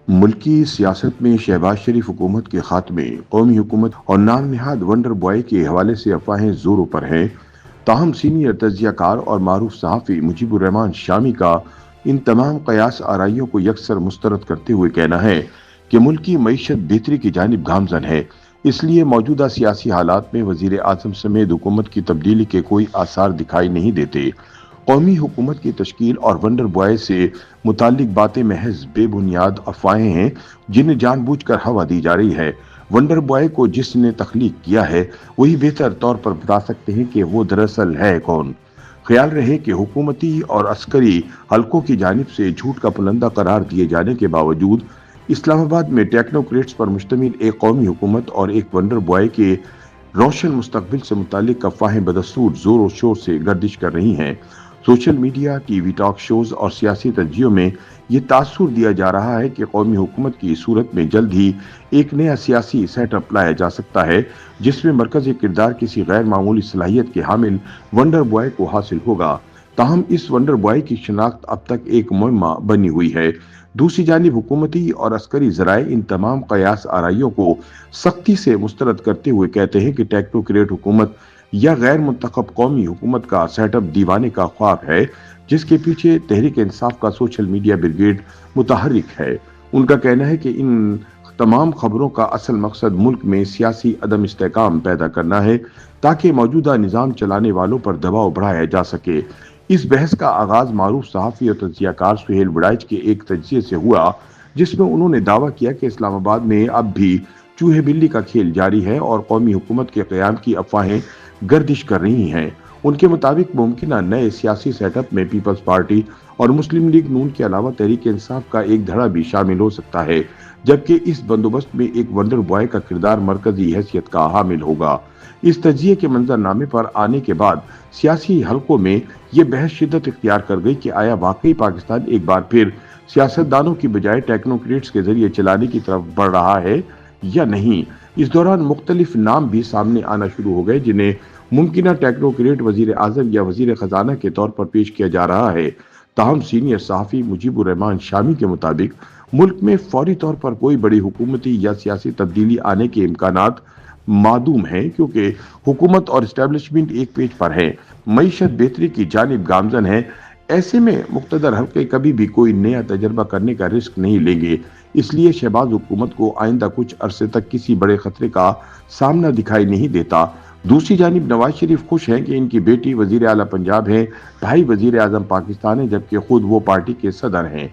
ملکی سیاست میں شہباز شریف حکومت کے خاتمے، قومی حکومت اور نام نہاد ونڈر بوائے کے حوالے سے افواہیں زوروں پر ہیں۔ تاہم سینئر تجزیہ کار اور معروف صحافی مجیب الرحمان شامی کا ان تمام قیاس آرائیوں کو یکسر مسترد کرتے ہوئے کہنا ہے کہ ملکی معیشت بہتری کی جانب گامزن ہے، اس لیے موجودہ سیاسی حالات میں وزیر اعظم سمیت حکومت کی تبدیلی کے کوئی آثار دکھائی نہیں دیتے۔ قومی حکومت کی تشکیل اور ونڈر بوائے سے متعلق باتیں محض بے بنیاد افواہیں ہیں جنہیں جان بوجھ کر ہوا دی جا رہی ہے۔ ونڈر بوائے کو جس نے تخلیق کیا ہے وہی بہتر طور پر بتا سکتے ہیں کہ وہ دراصل ہے کون۔ خیال رہے کہ حکومتی اور عسکری حلقوں کی جانب سے جھوٹ کا پلندہ قرار دیے جانے کے باوجود اسلام آباد میں ٹیکنوکریٹس پر مشتمل ایک قومی حکومت اور ایک ونڈر بوائے کے روشن مستقبل سے متعلق افواہیں بدستور زور و شور سے گردش کر رہی ہیں۔ Social media, T V talk shows اور سیاسی تجزیوں میں یہ تاثر دیا جا رہا ہے کہ قومی حکومت کی صورت میں جلد ہی ایک نیا سیاسی سیٹ اپ لایا جا سکتا ہے جس میں مرکزی کردار کسی غیر معمولی صلاحیت کے حامل ونڈر بوائے کو حاصل ہوگا۔ تاہم اس ونڈر بوائے کی شناخت اب تک ایک معمہ بنی ہوئی ہے۔ دوسری جانب حکومتی اور عسکری ذرائع ان تمام قیاس آرائیوں کو سختی سے مسترد کرتے ہوئے کہتے ہیں کہ ٹیکنوکریٹ حکومت یا غیر منتخب قومی حکومت کا سیٹ اپ دیوانے کا خواب ہے جس کے پیچھے تحریک انصاف کا سوشل میڈیا بریگیڈ متحرک ہے۔ ان کا کہنا ہے کہ ان تمام خبروں کا اصل مقصد ملک میں سیاسی عدم استحکام پیدا کرنا ہے تاکہ موجودہ نظام چلانے والوں پر دباؤ بڑھایا جا سکے۔ اس بحث کا آغاز معروف صحافی اور تجزیہ کار سہیل وڑائچ کے ایک تجزیے سے ہوا جس میں انہوں نے دعویٰ کیا کہ اسلام آباد میں اب بھی چوہے بلی کا کھیل جاری ہے اور قومی حکومت کے قیام کی افواہیں گردش کر رہی ہیں۔ ان کے مطابق ممکنہ نئے سیاسی سیٹ اپ میں پیپلز پارٹی اور مسلم لیگ نون کے علاوہ تحریک انصاف کا ایک دھڑا بھی شامل ہو سکتا ہے، جبکہ اس بندوبست میں ایک ونڈر بوائے کا کردار مرکزی حیثیت کا حامل ہوگا۔ اس تجزیے کے منظر نامے پر آنے کے بعد سیاسی حلقوں میں یہ بحث شدت اختیار کر گئی کہ آیا واقعی پاکستان ایک بار پھر سیاستدانوں کی بجائے ٹیکنوکریٹس کے ذریعے چلانے کی طرف بڑھ رہا ہے یا نہیں۔ اس دوران مختلف نام بھی سامنے آنا شروع ہو گئے جنہیں ممکنہ ٹیکنوکریٹ وزیر اعظم یا وزیر خزانہ کے طور پر پیش کیا جا رہا ہے۔ تاہم سینئر صحافی مجیب الرحمان شامی کے مطابق ملک میں فوری طور پر کوئی بڑی حکومتی یا سیاسی تبدیلی آنے کے امکانات معدوم ہیں کیونکہ حکومت اور اسٹیبلشمنٹ ایک پیج پر ہے، معیشت بہتری کی جانب گامزن ہے۔ ایسے میں مقتدر حلقے کبھی بھی کوئی نیا تجربہ کرنے کا رسک نہیں لیں گے، اس لیے شہباز حکومت کو آئندہ کچھ عرصے تک کسی بڑے خطرے کا سامنا دکھائی نہیں دیتا۔ دوسری جانب نواز شریف خوش ہیں کہ ان کی بیٹی وزیر اعلیٰ پنجاب ہیں، بھائی وزیر اعظم پاکستان ہے جبکہ خود وہ پارٹی کے صدر ہیں۔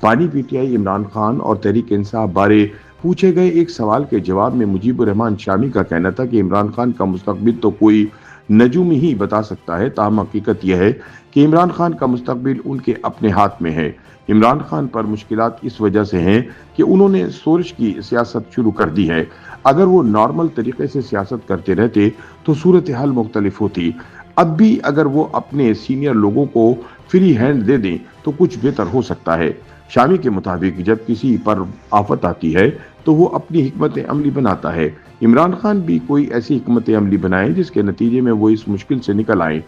بانی P T I Imran Khan اور تحریک انصاف بارے پوچھے گئے ایک سوال کے جواب میں مجیب الرحمان شامی کا کہنا تھا کہ عمران خان کا مستقبل تو کوئی نجوم ہی بتا سکتا ہے، تاہم حقیقت یہ ہے کہ عمران خان کا مستقبل ان کے اپنے ہاتھ میں ہے۔ عمران خان پر مشکلات اس وجہ سے ہیں کہ انہوں نے سورش کی سیاست شروع کر دی ہے۔ اگر وہ نارمل طریقے سے سیاست کرتے رہتے تو صورتحال مختلف ہوتی۔ اب بھی اگر وہ اپنے سینئر لوگوں کو فری ہینڈ دے دیں تو کچھ بہتر ہو سکتا ہے۔ شامی کے مطابق جب کسی پر آفت آتی ہے تو وہ اپنی حکمت عملی بناتا ہے۔ عمران خان بھی کوئی ایسی حکمت عملی بنائیں جس کے نتیجے میں وہ اس مشکل سے نکل آئیں۔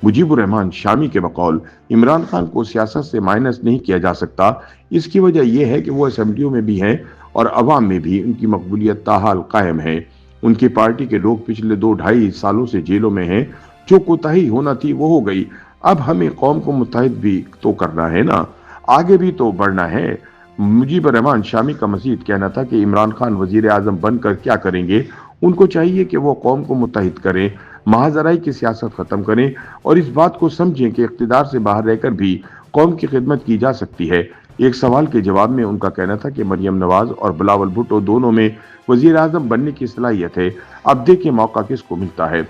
مجیب الرحمان شامی کے بقول عمران خان کو سیاست سے مائنس نہیں کیا جا سکتا۔ اس کی وجہ یہ ہے کہ وہ اسمبلیوں میں بھی ہیں اور عوام میں بھی ان کی مقبولیت تاحال قائم ہے۔ ان کی پارٹی کے لوگ پچھلے 2-2.5 سالوں سے جیلوں میں ہیں۔ جو کوتاہی ہونا تھی وہ ہو گئی، اب ہمیں قوم کو متحد بھی تو کرنا ہے نا، آگے بھی تو بڑھنا ہے۔ مجیب الرحمان شامی کا مزید کہنا تھا کہ عمران خان وزیر اعظم بن کر کیا کریں گے، ان کو چاہیے کہ وہ قوم کو متحد کریں، مہاذرائی کی سیاست ختم کریں اور اس بات کو سمجھیں کہ اقتدار سے باہر رہ کر بھی قوم کی خدمت کی جا سکتی ہے۔ ایک سوال کے جواب میں ان کا کہنا تھا کہ مریم نواز اور بلاول بھٹو دونوں میں وزیر اعظم بننے کی صلاحیت ہے، اب دیکھیں موقع کس کو ملتا ہے۔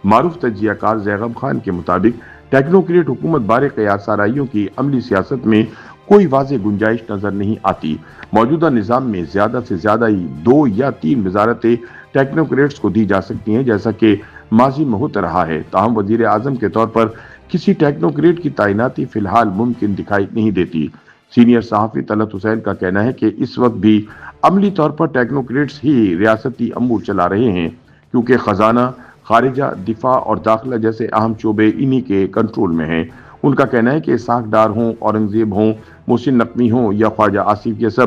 معروف تجزیہ کار زیغم خان کے مطابق ٹیکنوکریٹ حکومت بارے قیاس آرائیوں کی عملی سیاست میں کوئی واضح گنجائش نظر نہیں آتی۔ موجودہ نظام میں زیادہ سے زیادہ ہی 2 یا 3 وزارتیں ٹیکنوکریٹس کو دی جا سکتی ہیں جیسا کہ ماضی میں ہوتا رہا ہے، تاہم وزیر اعظم کے طور پر کسی ٹیکنوکریٹ کی تعیناتی فی الحال ممکن دکھائی نہیں دیتی۔ سینئر صحافی طلعت حسین کا کہنا ہے کہ اس وقت بھی عملی طور پر ٹیکنوکریٹس ہی ریاستی امور چلا رہے ہیں کیونکہ خزانہ، خارجہ، دفاع اور داخلہ جیسے اہم شعبے انہی کے کنٹرول میں ہیں۔ ان کا کہنا ہے کہ اسحاق ڈار ہوں، اورنگزیب ہوں، محسن نقوی ہوں یا خواجہ آصف، یہ سب